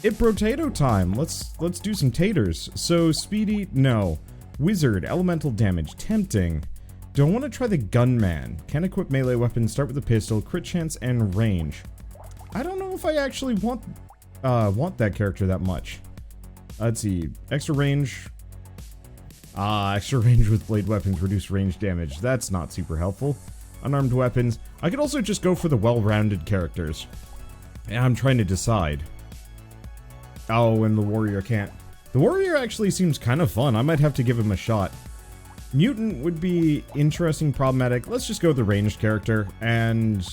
Brotato time. Let's do some taters. So speedy, no. Wizard, elemental damage, tempting. Do I want to try the gunman? Can equip melee weapons, start with a pistol, crit chance, and range. I don't know if I actually want that character that much. Let's see. Extra range. Extra range with blade weapons, reduce range damage. That's not super helpful. Unarmed weapons. I could also just go for the well-rounded characters. And I'm trying to decide. Oh, and the warrior can't. The warrior actually seems kind of fun. I might have to give him a shot. Mutant would be interesting, problematic. Let's just go with the ranged character. And,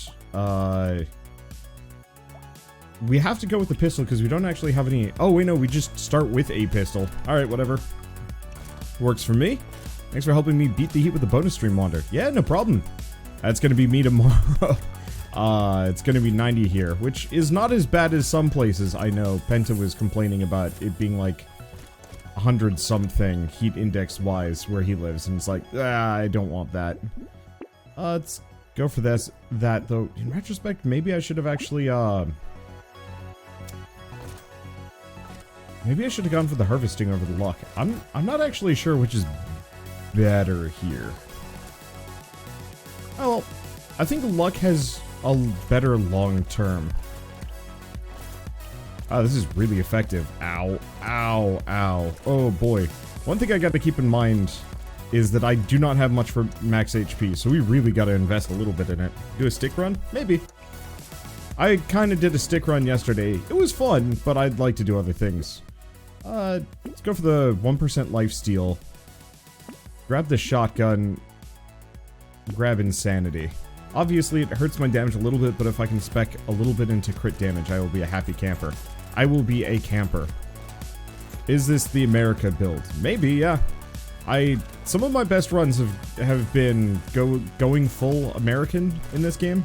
we have to go with the pistol because we don't actually have any... Oh, wait, no, we just start with a pistol. Alright, whatever. Works for me. Thanks for helping me beat the heat with the bonus stream wander. Yeah, no problem. That's gonna be me tomorrow. It's gonna be 90 here, which is not as bad as some places. I know Penta was complaining about it being like 100 something heat index wise where he lives, and it's like, I don't want that. Let's go for that though. In retrospect, maybe I should have actually maybe I should have gone for the harvesting over the luck. I'm not actually sure which is better here. Oh well, I think luck has a better long term. Oh, this is really effective. Ow, ow, ow. Oh boy. One thing I got to keep in mind is that I do not have much for max HP, so we really got to invest a little bit in it. Do a stick run? Maybe. I kind of did a stick run yesterday. It was fun, but I'd like to do other things. Let's go for the 1% lifesteal. Grab the shotgun. Grab insanity. Obviously, it hurts my damage a little bit, but if I can spec a little bit into crit damage, I will be a happy camper. I will be a camper. Is this the America build? Maybe, yeah. Some of my best runs have been going full American in this game,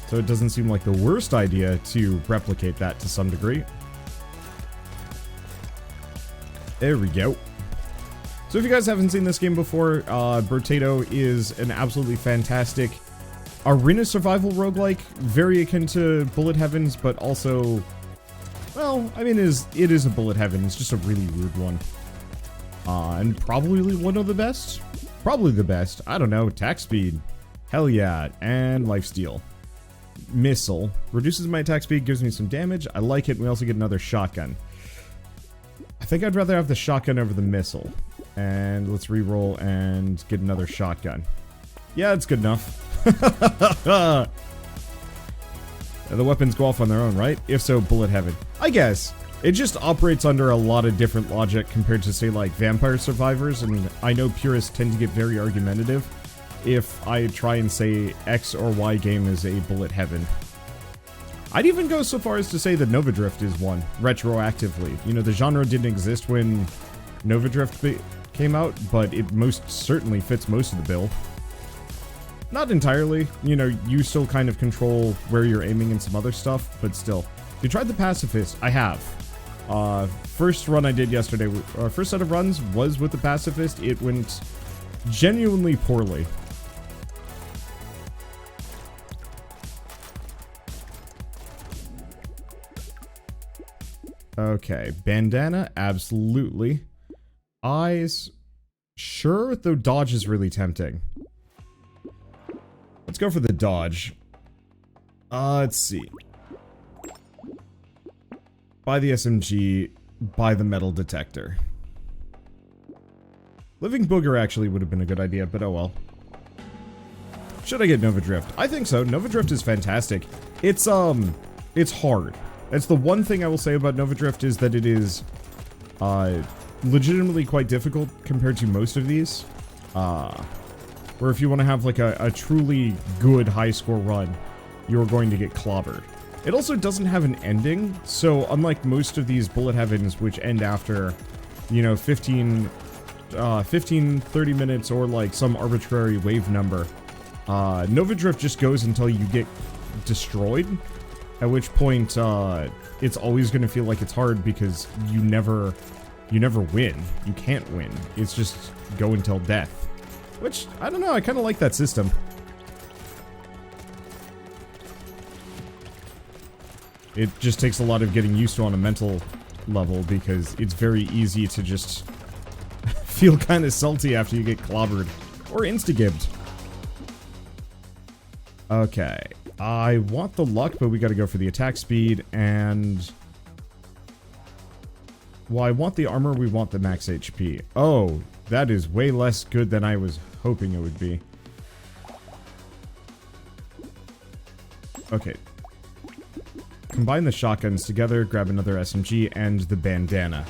so it doesn't seem like the worst idea to replicate that to some degree. There we go. So if you guys haven't seen this game before, Brotato is an absolutely fantastic arena survival roguelike, very akin to Bullet Heavens, but also, well, I mean, it is a Bullet Heaven, it's just a really weird one. And probably one of the best? Probably the best. I don't know. Attack speed. Hell yeah. And lifesteal. Missile. Reduces my attack speed, gives me some damage. I like it. We also get another shotgun. I think I'd rather have the shotgun over the missile. And let's reroll and get another shotgun. Yeah, it's good enough. The weapons go off on their own, right? If so, Bullet Heaven. I guess. It just operates under a lot of different logic compared to, say, like, Vampire Survivors, and I know purists tend to get very argumentative if I try and say X or Y game is a Bullet Heaven. I'd even go so far as to say that Nova Drift is one, retroactively. You know, the genre didn't exist when Nova Drift came out, but it most certainly fits most of the bill. Not entirely, you know, you still kind of control where you're aiming and some other stuff, but still. You tried the Pacifist? I have. First run I did yesterday, first set of runs was with the Pacifist. It went genuinely poorly. Okay, bandana, absolutely. Eyes, sure, though dodge is really tempting. Let's go for the dodge. Let's see. Buy the SMG, buy the metal detector. Living Booger actually would have been a good idea, but oh well. Should I get Nova Drift? I think so. Nova Drift is fantastic. It's hard. That's the one thing I will say about Nova Drift is that it is, legitimately quite difficult compared to most of these. Where if you want to have like a truly good high score run, you're going to get clobbered. It also doesn't have an ending, so unlike most of these Bullet Heavens, which end after, you know, 15, 30 minutes or like some arbitrary wave number, Nova Drift just goes until you get destroyed, at which point, it's always going to feel like it's hard because you never win. You can't win. It's just go until death. Which, I don't know, I kind of like that system. It just takes a lot of getting used to on a mental level because it's very easy to just feel kind of salty after you get clobbered. Or insta-gibbed. Okay. I want the luck, but we gotta go for the attack speed, and... Well, I want the armor, we want the max HP. Oh, that is way less good than I was hoping it would be. Okay. Combine the shotguns together, grab another SMG, and the bandana.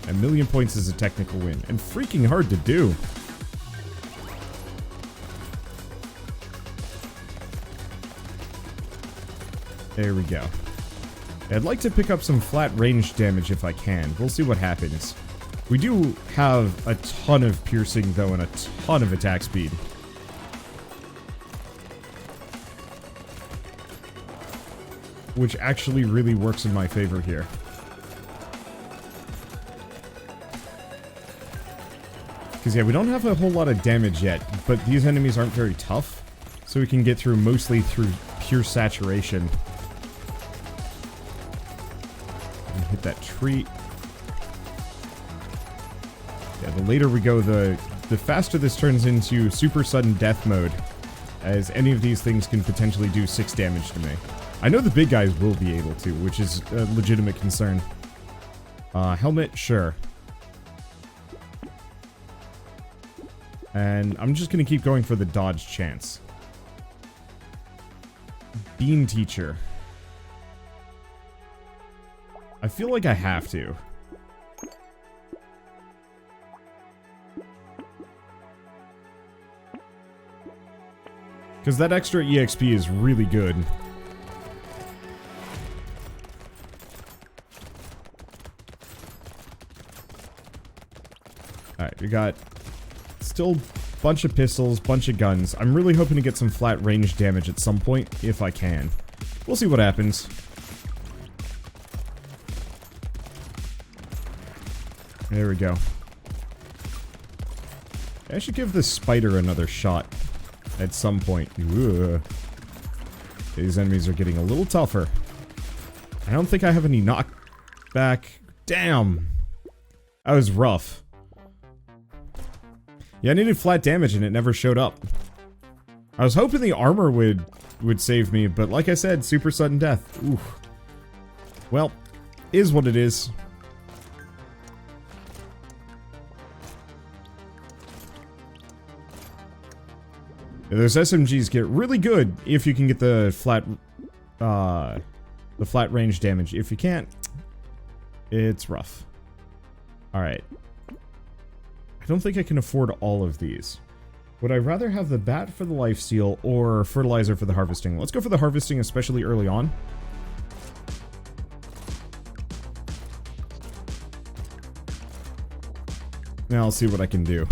A million points is a technical win, and freaking hard to do. There we go. I'd like to pick up some flat range damage if I can. We'll see what happens. We do have a ton of piercing, though, and a ton of attack speed. Which actually really works in my favor here. Because, yeah, we don't have a whole lot of damage yet, but these enemies aren't very tough. So we can get through mostly through pure saturation. And hit that tree. Yeah, the later we go, the faster this turns into super sudden death mode. As any of these things can potentially do 6 damage to me. I know the big guys will be able to, which is a legitimate concern. Helmet, sure. And I'm just gonna keep going for the dodge chance. Bean Teacher. I feel like I have to. Because that extra EXP is really good. Alright, we got still a bunch of pistols, bunch of guns. I'm really hoping to get some flat range damage at some point, if I can. We'll see what happens. There we go. I should give this spider another shot at some point. Ugh. These enemies are getting a little tougher. I don't think I have any knockback. Damn. That was rough. Yeah, I needed flat damage and it never showed up. I was hoping the armor would save me, but like I said, super sudden death. Oof. Well, is what it is. Yeah, those SMGs get really good if you can get the flat range damage. If you can't, it's rough. Alright. I don't think I can afford all of these. Would I rather have the bat for the lifesteal or fertilizer for the harvesting? Let's go for the harvesting, especially early on. Now I'll see what I can do.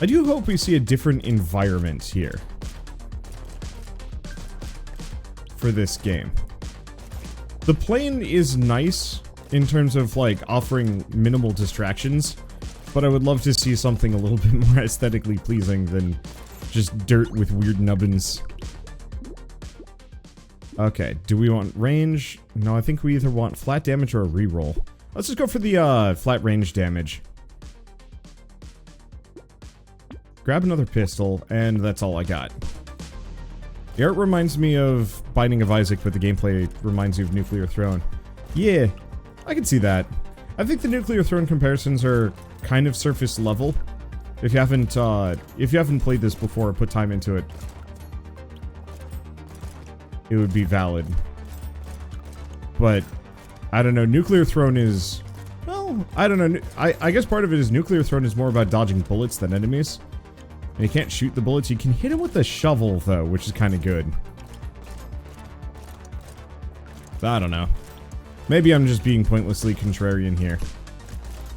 I do hope we see a different environment here for this game. The plane is nice in terms of, like, offering minimal distractions, but I would love to see something a little bit more aesthetically pleasing than just dirt with weird nubbins. Okay, do we want range? No, I think we either want flat damage or a reroll. Let's just go for the flat range damage. Grab another pistol, and that's all I got. The art reminds me of Binding of Isaac, but the gameplay reminds you of Nuclear Throne. Yeah, I can see that. I think the Nuclear Throne comparisons are kind of surface level. If you haven't played this before or put time into it, it would be valid. But I don't know, Nuclear Throne is, well, I don't know. I guess part of it is Nuclear Throne is more about dodging bullets than enemies. And you can't shoot the bullets. You can hit them with a shovel, though, which is kind of good. I don't know. Maybe I'm just being pointlessly contrarian here.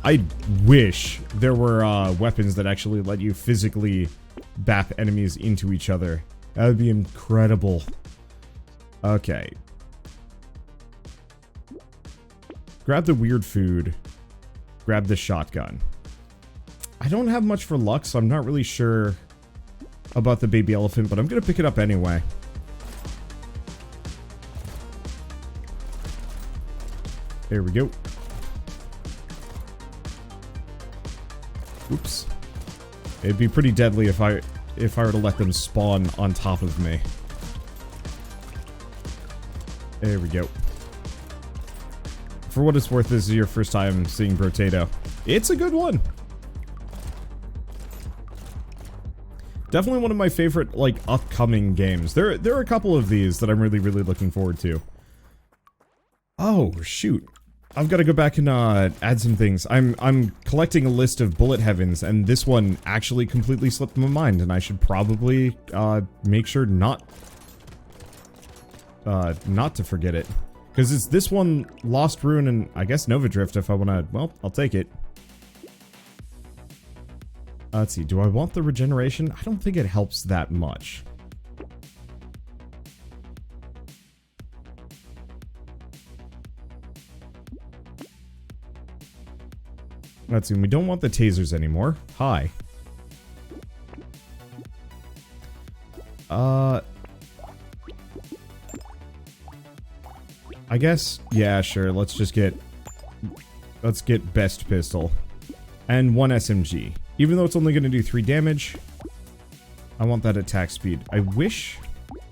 I wish there were weapons that actually let you physically bap enemies into each other. That would be incredible. Okay. Grab the weird food. Grab the shotgun. I don't have much for luck, so I'm not really sure about the baby elephant, but I'm gonna pick it up anyway. There we go. Oops. It'd be pretty deadly if I were to let them spawn on top of me. There we go. For what it's worth, this is your first time seeing Brotato. It's a good one. Definitely one of my favorite, like, upcoming games. There are a couple of these that I'm really, really looking forward to. Oh, shoot. I've got to go back and add some things. I'm collecting a list of bullet heavens, and this one actually completely slipped my mind, and I should probably make sure not to forget it. Because it's this one, Lost Ruin, and I guess Nova Drift if I want to... Well, I'll take it. Let's see, do I want the regeneration? I don't think it helps that much. Let's see, we don't want the tasers anymore. Hi. I guess, yeah, sure, let's get best pistol. And 1 SMG. Even though it's only gonna do 3 damage, I want that attack speed. I wish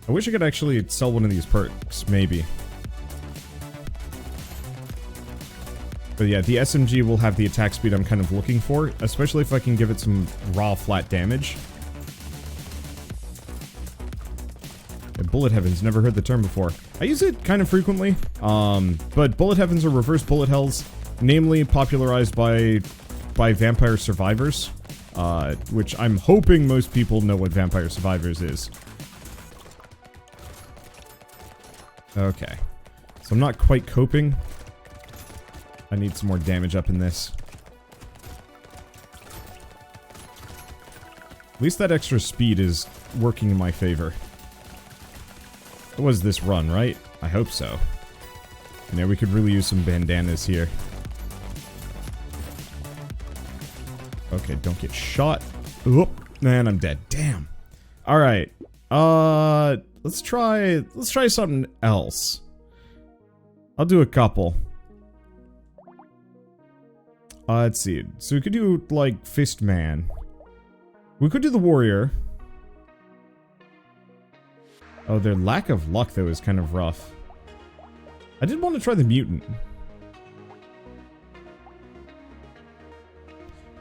I could actually sell one of these perks, maybe. But yeah, the SMG will have the attack speed I'm kind of looking for, especially if I can give it some raw flat damage. Yeah, bullet heavens, never heard the term before. I use it kind of frequently, but bullet heavens are reverse bullet hells, namely popularized by Vampire Survivors, which I'm hoping most people know what Vampire Survivors is. Okay, so I'm not quite coping. I need some more damage up in this. At least that extra speed is working in my favor. It was this run, right? I hope so. And yeah, we could really use some bandanas here. Okay, don't get shot. Oop, man, I'm dead. Damn. All right. Let's try something else. I'll do a couple. Let's see. So we could do, like, Fist Man. We could do the Warrior. Oh, their lack of luck, though, is kind of rough. I did want to try the Mutant.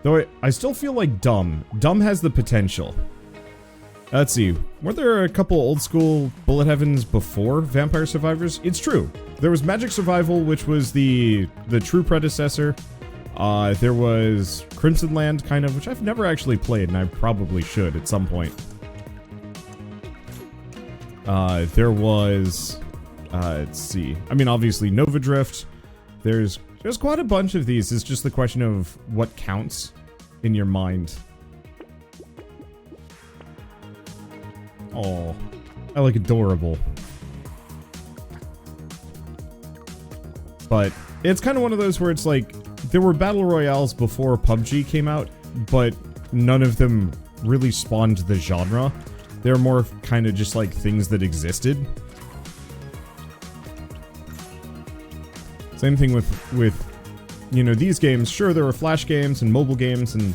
Though I still feel like Dumb. Dumb has the potential. Let's see. Weren't there a couple old school bullet heavens before Vampire Survivors? It's true. There was Magic Survival, which was the true predecessor. There was Crimson Land, kind of, which I've never actually played, and I probably should at some point. There was, let's see. I mean, obviously, Nova Drift. There's quite a bunch of these. It's just the question of what counts in your mind. Oh, I like adorable. But it's kind of one of those where it's like, there were battle royales before PUBG came out, but none of them really spawned the genre. They're more kind of just like things that existed. Same thing with you know, these games. Sure, there were Flash games and mobile games and,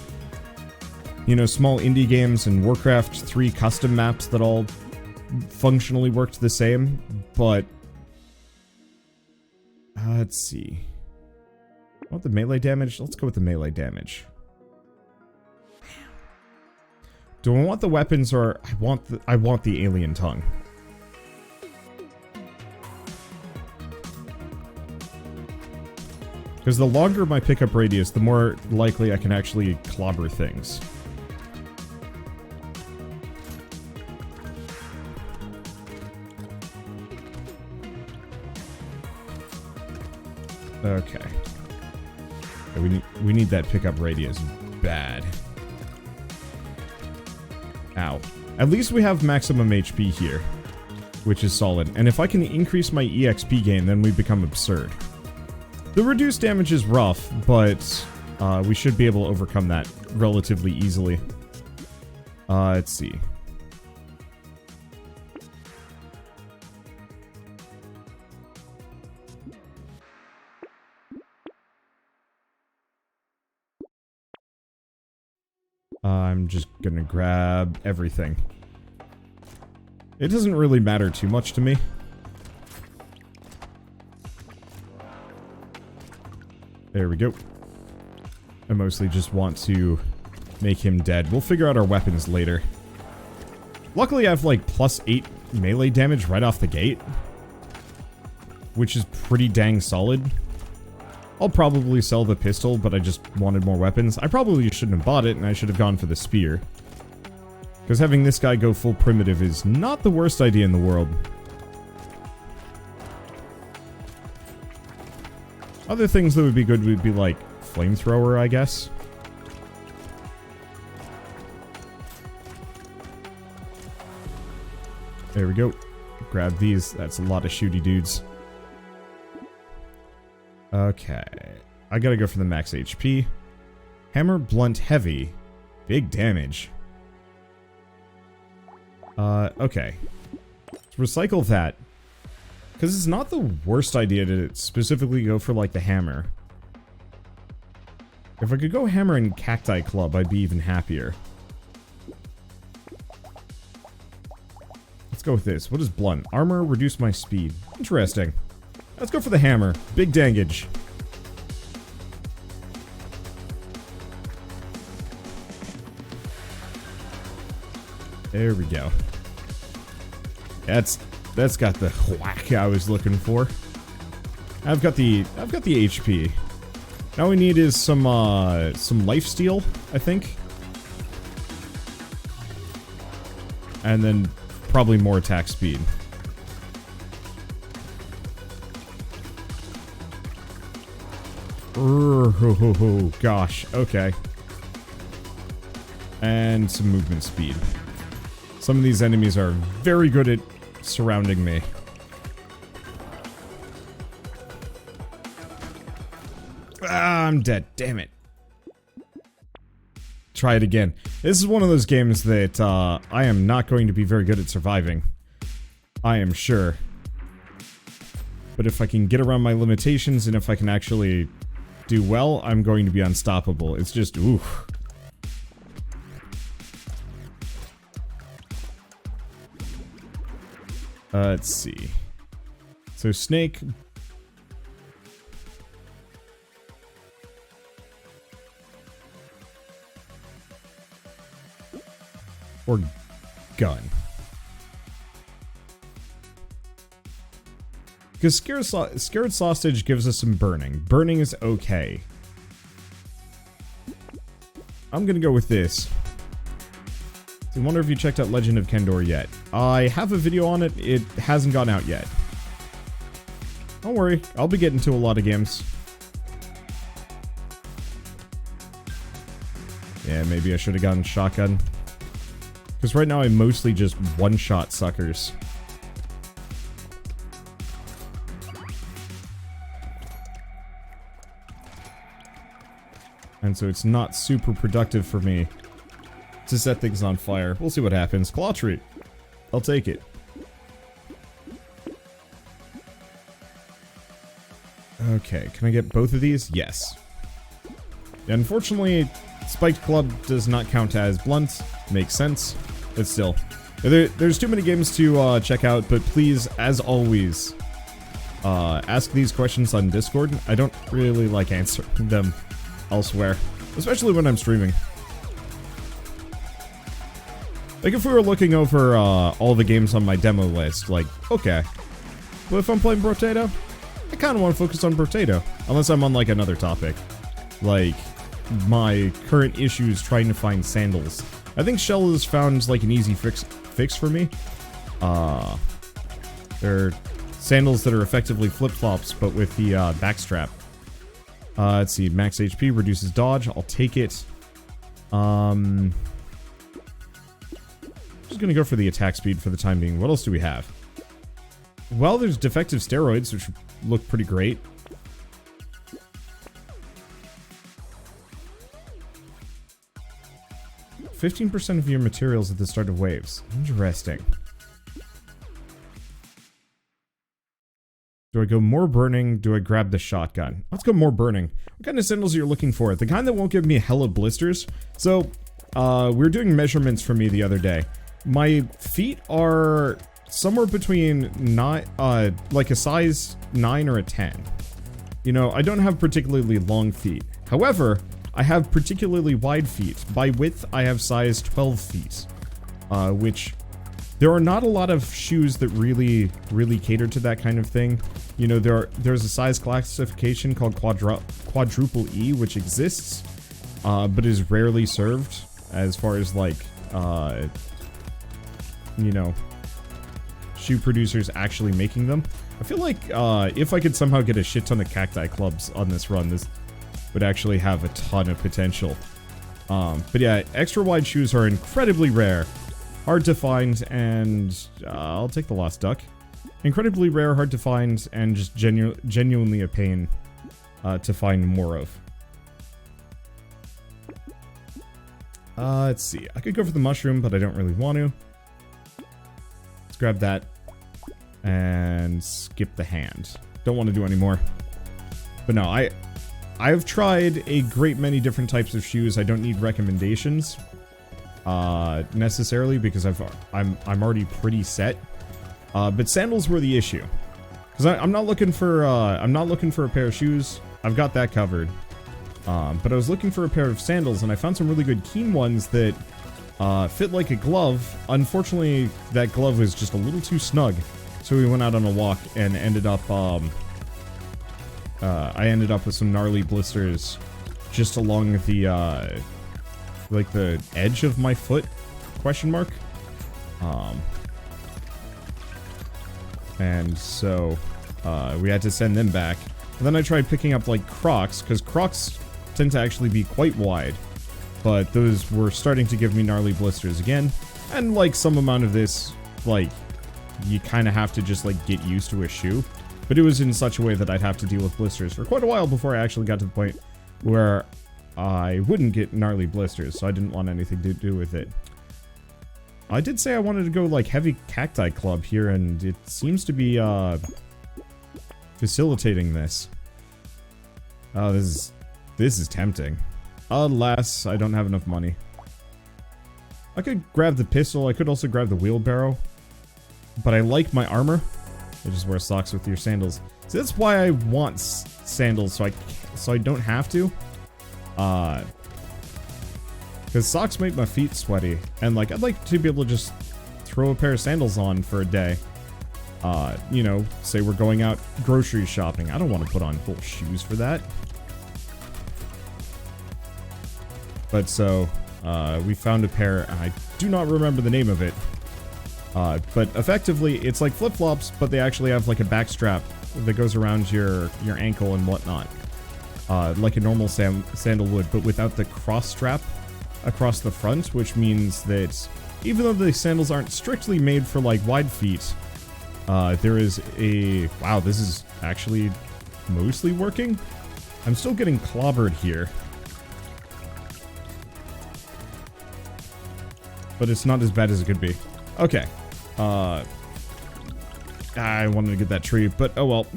you know, small indie games and Warcraft 3 custom maps that all functionally worked the same, but let's see. I want the melee damage? Let's go with the melee damage. Do I want the weapons or I want the alien tongue? Because the longer my pickup radius, the more likely I can actually clobber things. Okay. We need that pickup radius bad. Ow. At least we have maximum HP here, which is solid. And if I can increase my EXP gain, then we become absurd. The reduced damage is rough, but we should be able to overcome that relatively easily. Let's see. I'm just gonna grab everything. It doesn't really matter too much to me. There we go. I mostly just want to make him dead. We'll figure out our weapons later. Luckily, I have like +8 melee damage right off the gate, which is pretty dang solid. I'll probably sell the pistol, but I just wanted more weapons. I probably shouldn't have bought it, and I should have gone for the spear. Because having this guy go full primitive is not the worst idea in the world. Other things that would be good would be like flamethrower, I guess. There we go. Grab these. That's a lot of shooty dudes. Okay. I gotta go for the max HP. Hammer, blunt, heavy. Big damage. Okay. Let's recycle that. Because it's not the worst idea to specifically go for, like, the hammer. If I could go hammer and cacti club, I'd be even happier. Let's go with this. What is blunt? Armor, reduce my speed. Interesting. Let's go for the hammer. Big dangage. There we go. That's got the whack I was looking for. I've got the HP. Now we need is some lifesteal, I think. And then probably more attack speed. Oh, gosh, okay. And some movement speed. Some of these enemies are very good at surrounding me. Ah, I'm dead. Damn it. Try it again. This is one of those games that I am not going to be very good at surviving. I am sure. But if I can get around my limitations and if I can actually do well, I'm going to be unstoppable. It's just, oof. Let's see. So snake. Or gun. Because scared sausage gives us some burning. Burning is okay. I'm gonna go with this. I wonder if you checked out Legend of Kendor yet. I have a video on it. It hasn't gone out yet. Don't worry. I'll be getting to a lot of games. Yeah, maybe I should have gotten shotgun. Because right now I mostly just one-shot suckers. And so it's not super productive for me to set things on fire. We'll see what happens. Claw treat. I'll take it. Okay, can I get both of these? Yes. Unfortunately, spiked club does not count as blunt. Makes sense. But still. There's too many games to check out, but please, as always, ask these questions on Discord. I don't really like answering them elsewhere. Especially when I'm streaming. Like, if we were looking over all the games on my demo list, like, okay. But if I'm playing Brotato, I kind of want to focus on Brotato. Unless I'm on, like, another topic. Like, my current issues trying to find sandals. I think Shell has found, like, an easy fix for me. They're sandals that are effectively flip-flops, but with the backstrap. Let's see, max HP, reduces dodge. I'll take it. Just gonna go for the attack speed for the time being. What else do we have? Well, there's defective steroids, which look pretty great. "15% of your materials at the start of waves." Interesting. Do I go more burning? Do I grab the shotgun? Let's go more burning. What kind of sandals are you looking for? The kind that won't give me hella blisters. So, we were doing measurements for me the other day. My feet are somewhere between like a size 9 or a 10. You know, I don't have particularly long feet. However, I have particularly wide feet. By width, I have size 12 feet. Which, there are not a lot of shoes that really cater to that kind of thing. You know, there's a size classification called quadruple E, which exists, but is rarely served as far as, like, you know, shoe producers actually making them. I feel like if I could somehow get a shit ton of cacti clubs on this run, this would actually have a ton of potential. But yeah, extra wide shoes are incredibly rare, hard to find, and I'll take the lost duck. Incredibly rare, hard to find, and just genuinely a pain to find more of. Let's see. I could go for the mushroom, but I don't really want to. Let's grab that and skip the hand. Don't want to do any more. But no, I've tried a great many different types of shoes. I don't need recommendations necessarily because I'm already pretty set. But sandals were the issue, because I'm not looking for a pair of shoes. I've got that covered. But I was looking for a pair of sandals, and I found some really good Keen ones that fit like a glove. Unfortunately, that glove was just a little too snug, so we went out on a walk and ended up I ended up with some gnarly blisters just along the like the edge of my foot, question mark. And so we had to send them back. And then I tried picking up like Crocs, because Crocs tend to actually be quite wide, but those were starting to give me gnarly blisters again. And like some amount of this, like, you kind of have to just like get used to a shoe, but it was in such a way that I'd have to deal with blisters for quite a while before I actually got to the point where I wouldn't get gnarly blisters, so I didn't want anything to do with it. I did say I wanted to go like heavy cacti club here, and it seems to be facilitating this. Oh, this is tempting. Alas, I don't have enough money. I could grab the pistol. I could also grab the wheelbarrow, but I like my armor. I just wear socks with your sandals. So that's why I want sandals, so I don't have to. Because socks make my feet sweaty, and like I'd like to be able to just throw a pair of sandals on for a day. You know, say we're going out grocery shopping. I don't want to put on full shoes for that. But so, we found a pair, and I do not remember the name of it. But effectively, it's like flip-flops, but they actually have like a back strap that goes around your ankle and whatnot. Like a normal sandal would, but without the cross strap across the front, which means that even though the sandals aren't strictly made for like wide feet, there is a... Wow, this is actually mostly working? I'm still getting clobbered here. But it's not as bad as it could be. Okay. I wanted to get that tree, but oh well.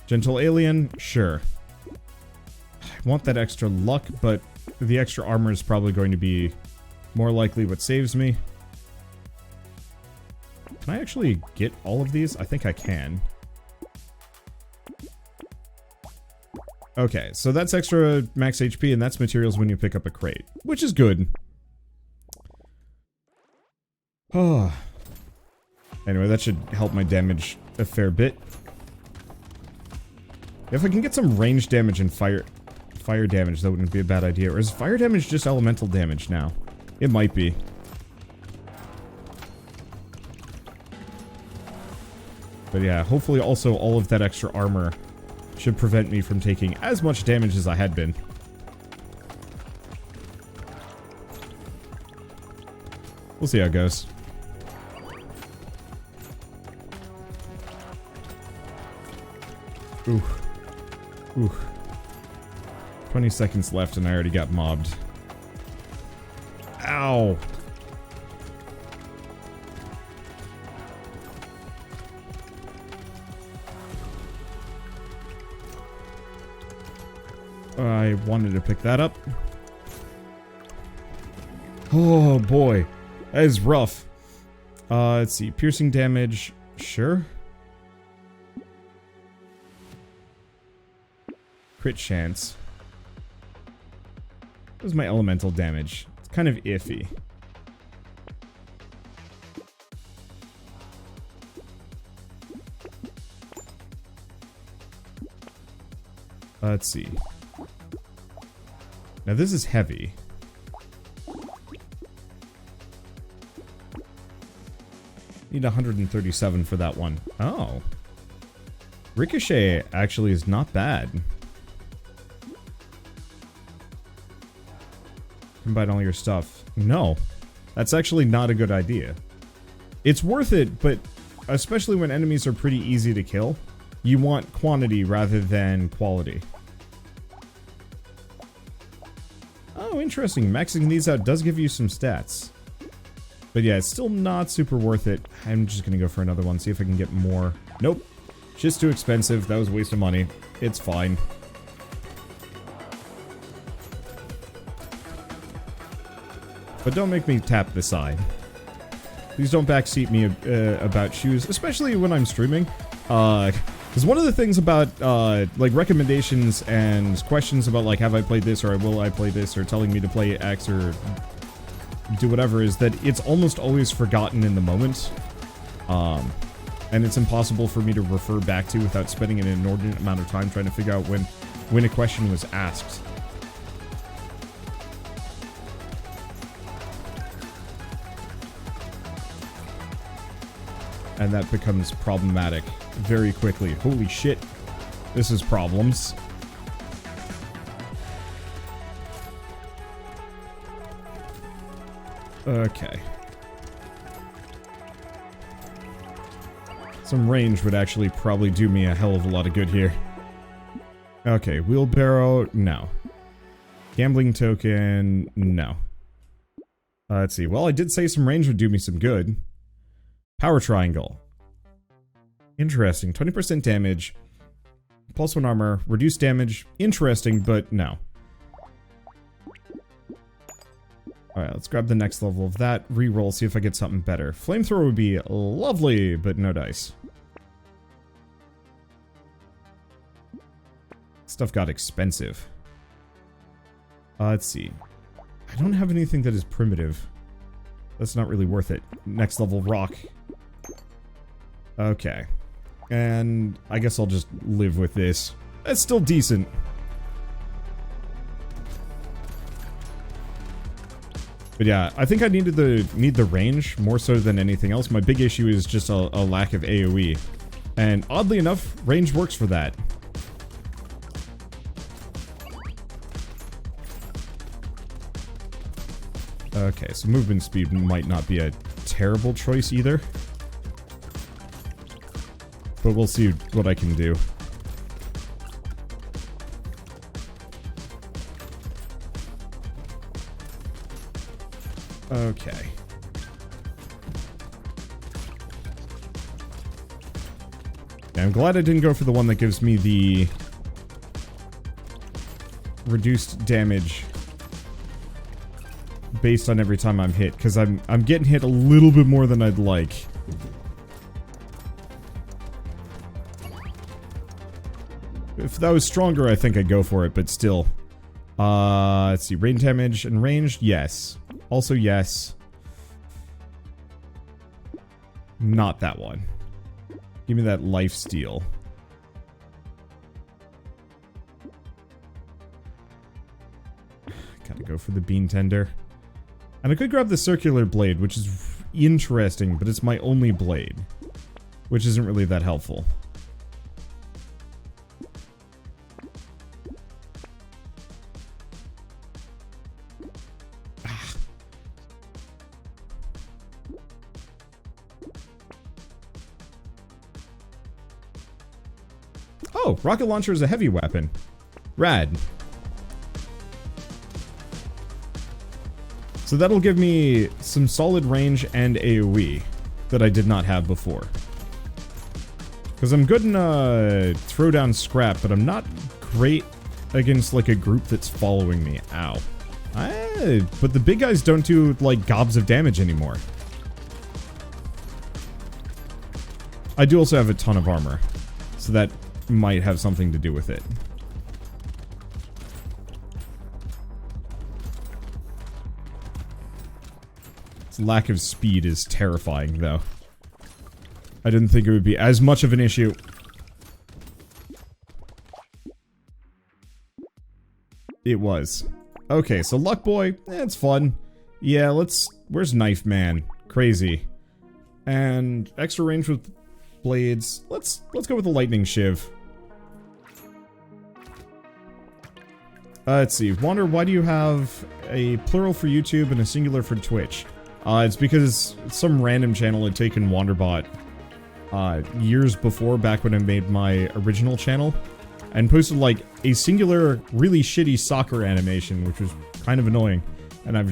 Gentle alien, sure. I want that extra luck, but the extra armor is probably going to be more likely what saves me. Can I actually get all of these? I think I can. Okay, so that's extra max HP, and that's materials when you pick up a crate, which is good. Oh. Anyway, that should help my damage a fair bit. If I can get some range damage and fire damage, that wouldn't be a bad idea. Or is fire damage just elemental damage now? It might be. But yeah, hopefully also all of that extra armor should prevent me from taking as much damage as I had been. We'll see how it goes. Ooh. Ooh. 20 seconds left and I already got mobbed. Ow! I wanted to pick that up. Oh boy, that is rough. Let's see, piercing damage, sure. Crit chance. What was my elemental damage? It's kind of iffy. Let's see. Now this is heavy. Need 137 for that one. Oh. Ricochet actually is not bad. Combine all your stuff. No. That's actually not a good idea. It's worth it, but especially when enemies are pretty easy to kill, you want quantity rather than quality. Oh, interesting. Maxing these out does give you some stats. But yeah, it's still not super worth it. I'm just gonna go for another one, see if I can get more. Nope. Just too expensive. That was a waste of money. It's fine. But don't make me tap the side. Please don't backseat me about shoes, especially when I'm streaming. Because one of the things about, like, recommendations and questions about, like, have I played this, or will I play this, or telling me to play X, or do whatever, is that it's almost always forgotten in the moment. And it's impossible for me to refer back to without spending an inordinate amount of time trying to figure out when a question was asked. And that becomes problematic very quickly. Holy shit. This is problems. Okay. Some range would actually probably do me a hell of a lot of good here. Okay, wheelbarrow, no. Gambling token, no. Let's see. Well, I did say some range would do me some good. Power triangle. Interesting. 20% damage. +1 armor. Reduced damage. Interesting, but no. Alright, let's grab the next level of that. Reroll, see if I get something better. Flamethrower would be lovely, but no dice. Stuff got expensive. Let's see. I don't have anything that is primitive. That's not really worth it. Next level rock. Okay. And I guess I'll just live with this. That's still decent. But yeah, I think I need the range more so than anything else. My big issue is just a lack of AoE. And oddly enough, range works for that. Okay, so movement speed might not be a terrible choice either. But we'll see what I can do. Okay. Yeah, I'm glad I didn't go for the one that gives me the reduced damage based on every time I'm hit, because I'm getting hit a little bit more than I'd like. If that was stronger, I think I'd go for it, but still. Let's see, rain damage and ranged, yes. Also yes. Not that one. Give me that life steal. Gotta go for the bean tender. And I could grab the circular blade, which is interesting, but it's my only blade. Which isn't really that helpful. Oh, rocket launcher is a heavy weapon. Rad. So that'll give me some solid range and AoE that I did not have before. Because I'm good in throw down scrap, but I'm not great against like a group that's following me. Ow. Yeah, but the big guys don't do, like, gobs of damage anymore. I do also have a ton of armor, so that might have something to do with it. Its lack of speed is terrifying, though. I didn't think it would be as much of an issue. It was. Okay, so Luck Boy, it's fun. Yeah, where's Knife Man? Crazy. And extra range with blades. Let's go with the Lightning Shiv. Let's see. Wander, why do you have a plural for YouTube and a singular for Twitch? It's because some random channel had taken Wanderbot years before, back when I made my original channel, and posted like a singular, really shitty soccer animation, which was kind of annoying, and I'm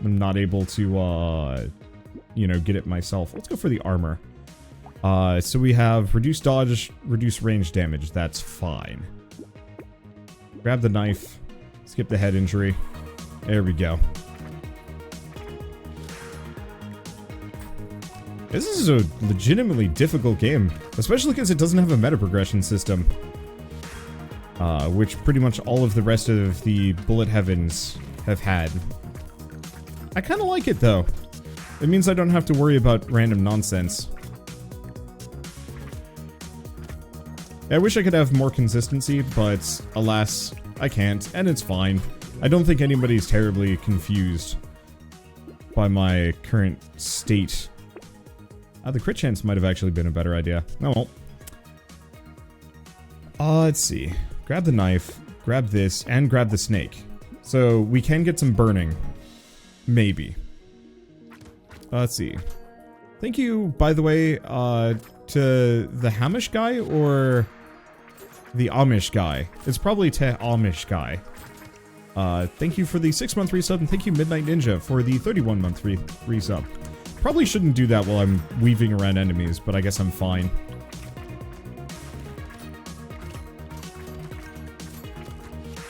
not able to, you know, get it myself. Let's go for the armor. So we have reduced dodge, reduced range damage. That's fine. Grab the knife. Skip the head injury. There we go. This is a legitimately difficult game, especially because it doesn't have a meta progression system. Which pretty much all of the rest of the Bullet Heavens have had. I kind of like it, though. It means I don't have to worry about random nonsense. I wish I could have more consistency, but alas, I can't, and it's fine. I don't think anybody's terribly confused by my current state. The crit chance might have actually been a better idea. Oh well. Let's see. Grab the knife, grab this, and grab the snake. So we can get some burning. Maybe. Let's see. Thank you, by the way, to the Hamish guy or the Amish guy. It's probably to Amish guy. Thank you for the 6-month resub, and thank you Midnight Ninja for the 31-month resub. Probably shouldn't do that while I'm weaving around enemies, but I guess I'm fine.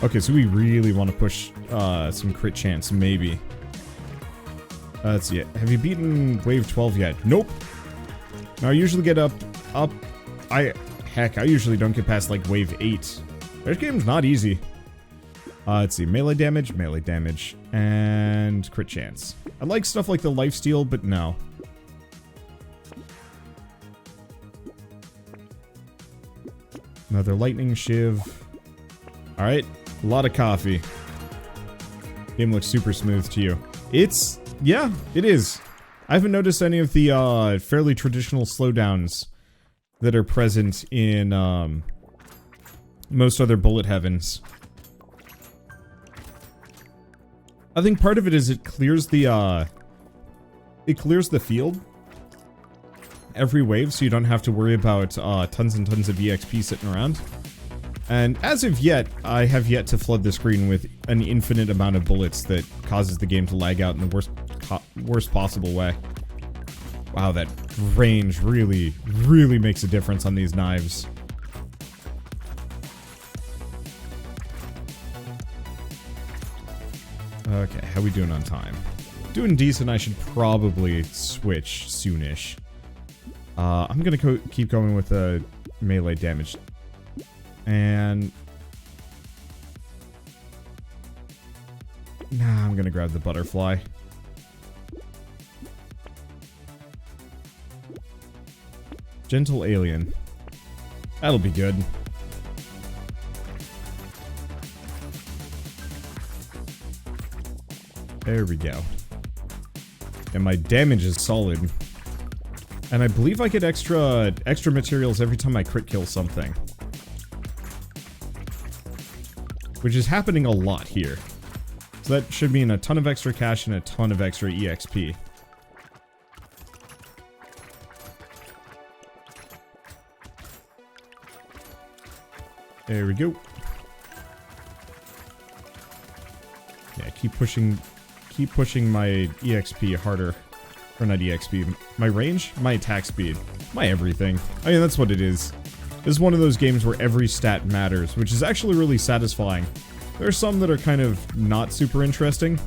Okay, so we really want to push some crit chance, maybe. Let's see. Have you beaten wave 12 yet? Nope. Now I usually get up. Heck, I usually don't get past like wave 8. This game's not easy. Let's see. Melee damage, and crit chance. I like stuff like the lifesteal, but no. Another lightning shiv. Alright, a lot of coffee. Game looks super smooth to you. Yeah, it is. I haven't noticed any of the fairly traditional slowdowns that are present in most other Bullet Heavens. I think part of it is it clears the field every wave, so you don't have to worry about tons and tons of EXP sitting around. And as of yet, I have yet to flood the screen with an infinite amount of bullets that causes the game to lag out in the worst possible way. Wow, that range really, really makes a difference on these knives. Okay, how we doing on time? Doing decent. I should probably switch soonish. I'm gonna keep going with the melee damage. And... nah, I'm gonna grab the butterfly. Gentle alien. That'll be good. There we go. And my damage is solid. And I believe I get extra materials every time I crit kill something. Which is happening a lot here. So that should mean a ton of extra cash and a ton of extra EXP. There we go. Yeah, keep pushing my EXP harder. Or not EXP, my range, my attack speed, my everything. I mean, that's what it is. This is one of those games where every stat matters, which is actually really satisfying. There are some that are kind of not super interesting.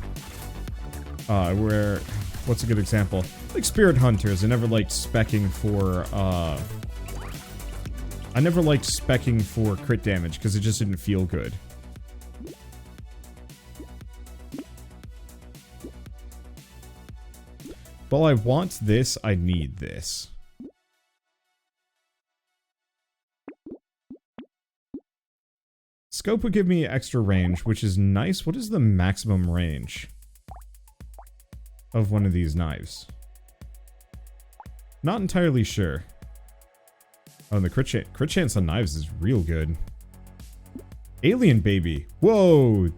What's a good example? Like Spirit Hunters, I never liked speccing for crit damage, because it just didn't feel good. Well, I want this, I need this. Scope would give me extra range, which is nice. What is the maximum range of one of these knives? Not entirely sure. Oh, and the crit chance on knives is real good. Alien Baby. Whoa!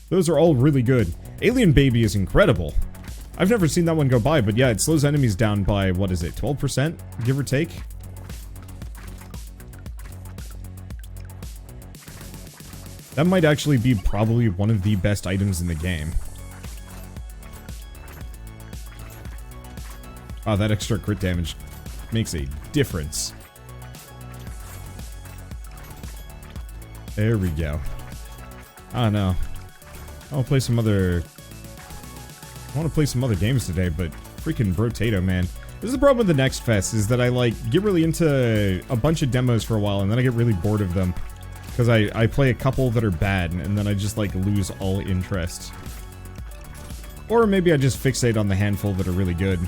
Those are all really good. Alien Baby is incredible. I've never seen that one go by, but yeah, it slows enemies down by, what is it, 12%? Give or take? That might actually be probably one of the best items in the game. Oh, that extra crit damage makes a difference. There we go. I don't know. I want to play some other games today, but freaking Brotato, man. This is the problem with the Next Fest, is that I, like, get really into a bunch of demos for a while, and then I get really bored of them. Because I play a couple that are bad, and then I just, like, lose all interest. Or maybe I just fixate on the handful that are really good.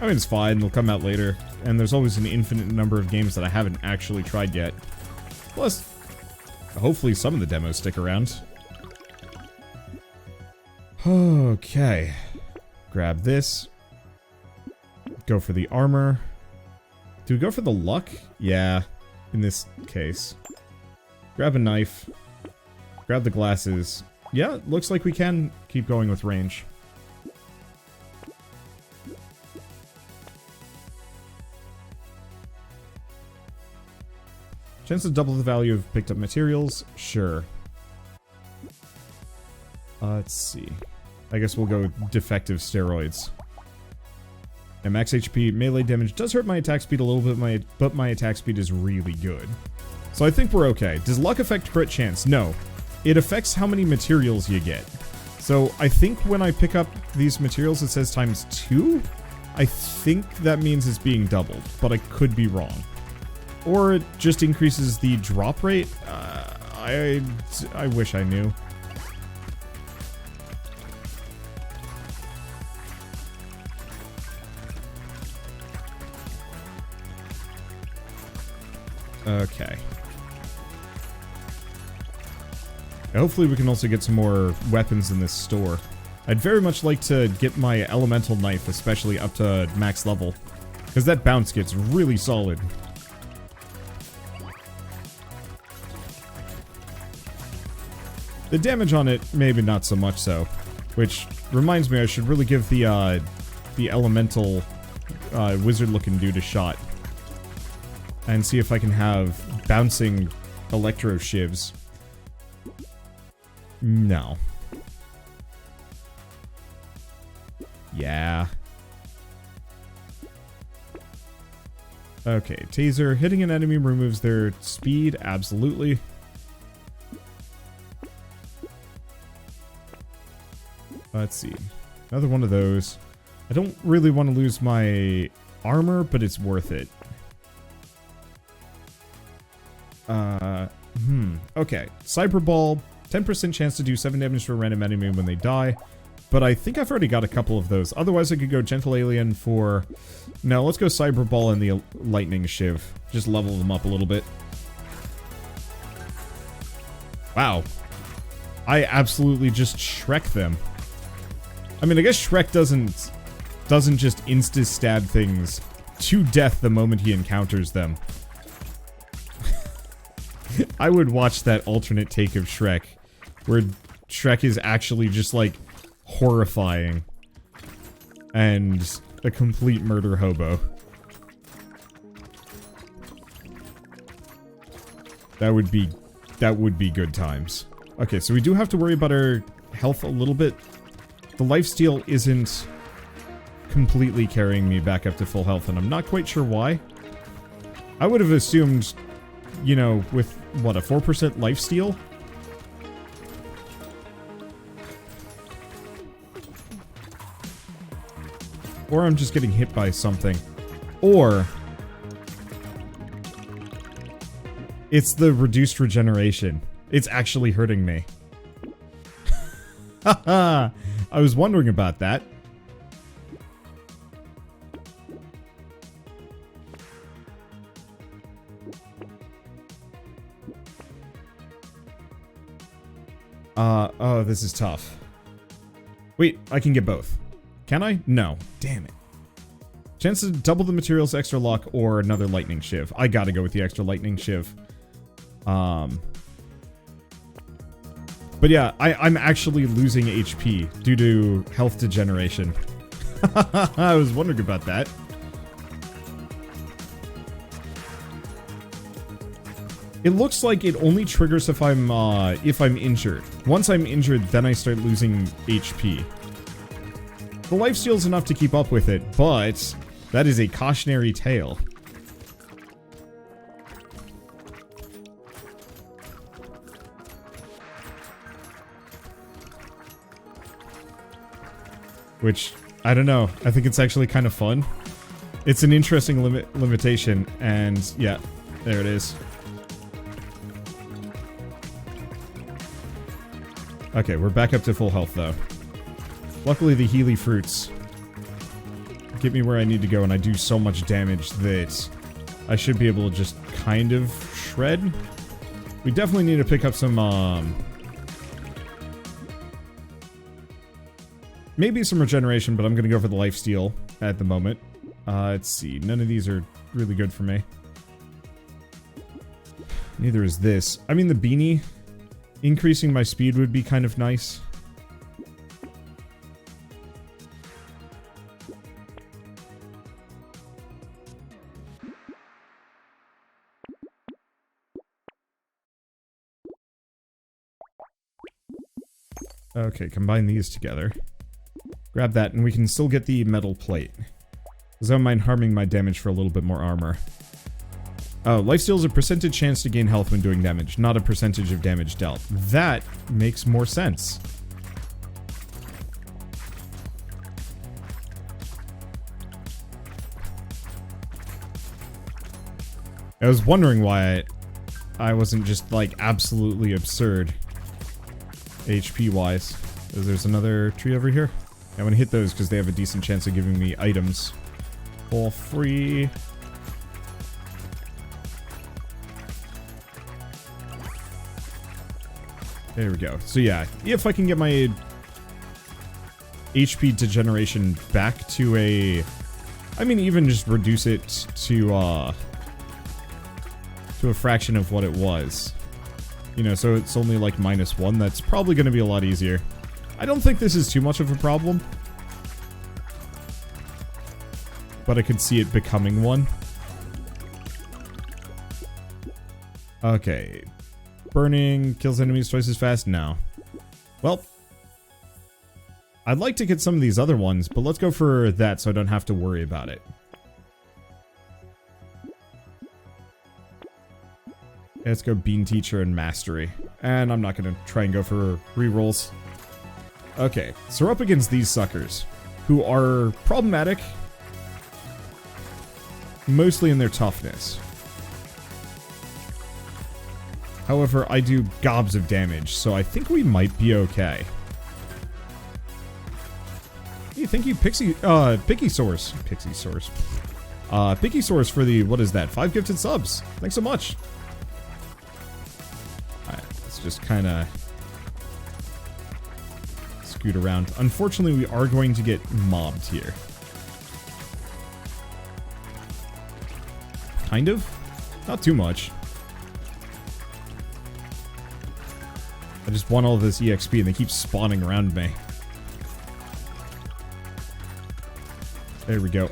I mean, it's fine, they'll come out later. And there's always an infinite number of games that I haven't actually tried yet. Plus, hopefully some of the demos stick around. Okay. Grab this. Go for the armor. Do we go for the luck? Yeah. In this case. Grab a knife. Grab the glasses. Yeah, looks like we can keep going with range. Chance to double the value of picked up materials? Sure. Let's see. I guess we'll go defective steroids. And max HP, melee damage does hurt my attack speed a little bit, but my attack speed is really good. So I think we're okay. Does luck affect crit chance? No. It affects how many materials you get. So I think when I pick up these materials it says ×2. I think that means it's being doubled, but I could be wrong. Or it just increases the drop rate? I wish I knew. Okay. Hopefully we can also get some more weapons in this store. I'd very much like to get my elemental knife, especially up to max level. Because that bounce gets really solid. The damage on it, maybe not so much so. Which reminds me I should really give the elemental wizard-looking dude a shot. And see if I can have bouncing electro shivs. No. Yeah. Okay, taser. Hitting an enemy removes their speed. Absolutely. Let's see. Another one of those. I don't really want to lose my armor, but it's worth it. Okay. Cyber Ball. 10% chance to do 7 damage to a random enemy when they die. But I think I've already got a couple of those. Otherwise, I could go Gentle Alien for... No, let's go Cyber Ball and the Lightning Shiv. Just level them up a little bit. Wow. I absolutely just Shrek them. I mean, I guess Shrek doesn't just insta-stab things to death the moment he encounters them. I would watch that alternate take of Shrek, where Shrek is actually just, like, horrifying. And a complete murder hobo. That would be good times. Okay, so we do have to worry about our health a little bit. The lifesteal isn't completely carrying me back up to full health, and I'm not quite sure why. I would have assumed, you know, with, what, a 4% lifesteal? Or I'm just getting hit by something. Or it's the reduced regeneration. It's actually hurting me. Haha! I was wondering about that. Oh, this is tough. Wait, I can get both. Can I? No. Damn it. Chance to double the materials, extra luck, or another lightning shiv. I gotta go with the extra lightning shiv. But yeah, I'm actually losing HP due to health degeneration. I was wondering about that. It looks like it only triggers if I'm injured. Once I'm injured, then I start losing HP. The lifesteal is enough to keep up with it, but that is a cautionary tale. Which, I don't know, I think it's actually kind of fun. It's an interesting limitation, and yeah, there it is. Okay, we're back up to full health, though. Luckily, the Healy fruits get me where I need to go, and I do so much damage that I should be able to just kind of shred. We definitely need to pick up some, maybe some regeneration, but I'm gonna go for the lifesteal at the moment. Let's see. None of these are really good for me. Neither is this. I mean, the beanie... increasing my speed would be kind of nice. Okay, combine these together. Grab that, and we can still get the metal plate. Because I don't mind harming my damage for a little bit more armor. Oh, lifesteal is a percentage chance to gain health when doing damage, not a percentage of damage dealt. That makes more sense. I was wondering why I wasn't just, like, absolutely absurd. HP-wise. There's another tree over here. I want to hit those because they have a decent chance of giving me items. For free. There we go. So yeah, if I can get my HP degeneration back to a... I mean, even just reduce it to a fraction of what it was. You know, so it's only like -1. That's probably going to be a lot easier. I don't think this is too much of a problem. But I could see it becoming one. Okay. Burning kills enemies twice as fast? No. Well, I'd like to get some of these other ones, but let's go for that so I don't have to worry about it. Let's go Bean Teacher and Mastery. And I'm not going to try and go for rerolls. Okay, so we're up against these suckers, who are problematic, mostly in their toughness. However, I do gobs of damage, so I think we might be okay. Hey, thank you, Pickysaurus. Pickysaurus for the, what is that, 5 gifted subs. Thanks so much. Alright, let's just kind of scoot around. Unfortunately, we are going to get mobbed here. Kind of? Not too much. I just want all of this EXP and they keep spawning around me. There we go.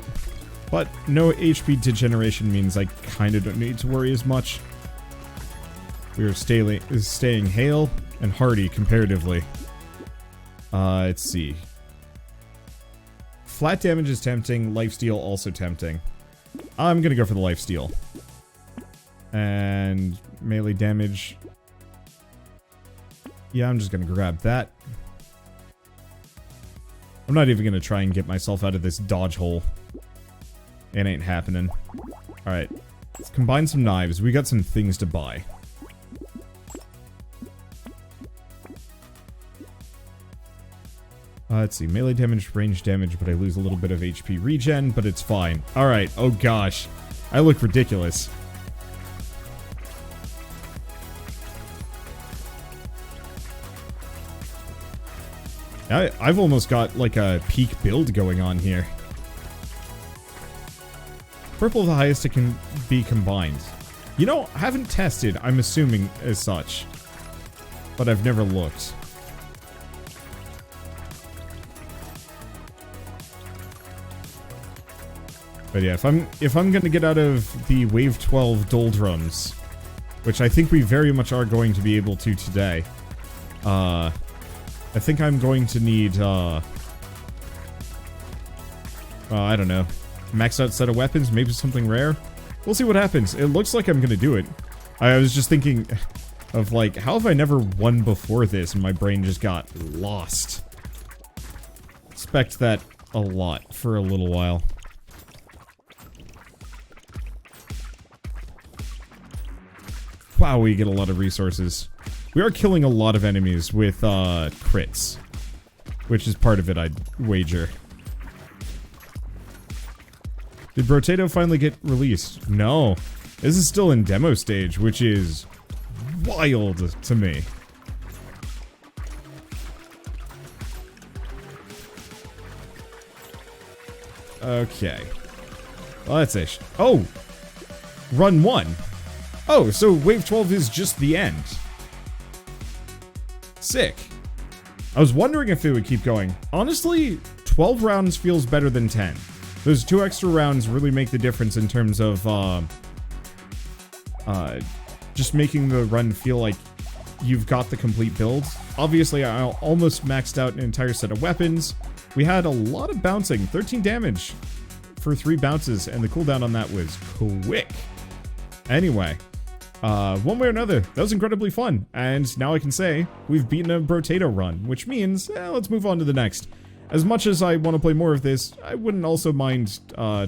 But no HP degeneration means I kind of don't need to worry as much. We are staying hale and hardy comparatively. Let's see. Flat damage is tempting, lifesteal also tempting. I'm gonna go for the lifesteal. And melee damage. Yeah, I'm just gonna grab that. I'm not even gonna try and get myself out of this dodge hole. It ain't happening. Alright. Let's combine some knives. We got some things to buy. Let's see. Melee damage, range damage, but I lose a little bit of HP regen, but it's fine. Alright. Oh gosh. I look ridiculous. I've almost got like a peak build going on here. Purple the highest it can be combined. You know, I haven't tested, I'm assuming as such. But I've never looked. But yeah, if I'm gonna get out of the Wave 12 doldrums, which I think we very much are going to be able to today, I think I'm going to need, I don't know, maxed out set of weapons, maybe something rare? We'll see what happens. It looks like I'm gonna do it. I was just thinking of, like, how have I never won before this and my brain just got lost? Expect that a lot for a little while. Wow, we get a lot of resources. We are killing a lot of enemies with, crits. Which is part of it, I'd wager. Did Brotato finally get released? No. This is still in demo stage, which is wild to me. Okay. Well, that's it. Oh! Run 1. Oh, so Wave 12 is just the end. Sick. I was wondering if it would keep going. Honestly, 12 rounds feels better than 10. Those 2 extra rounds really make the difference in terms of, just making the run feel like you've got the complete build. Obviously, I almost maxed out an entire set of weapons. We had a lot of bouncing, 13 damage for 3 bounces, and the cooldown on that was quick. Anyway, one way or another, that was incredibly fun, and now I can say we've beaten a Brotato run, which means, let's move on to the next. As much as I want to play more of this, I wouldn't also mind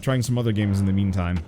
trying some other games in the meantime.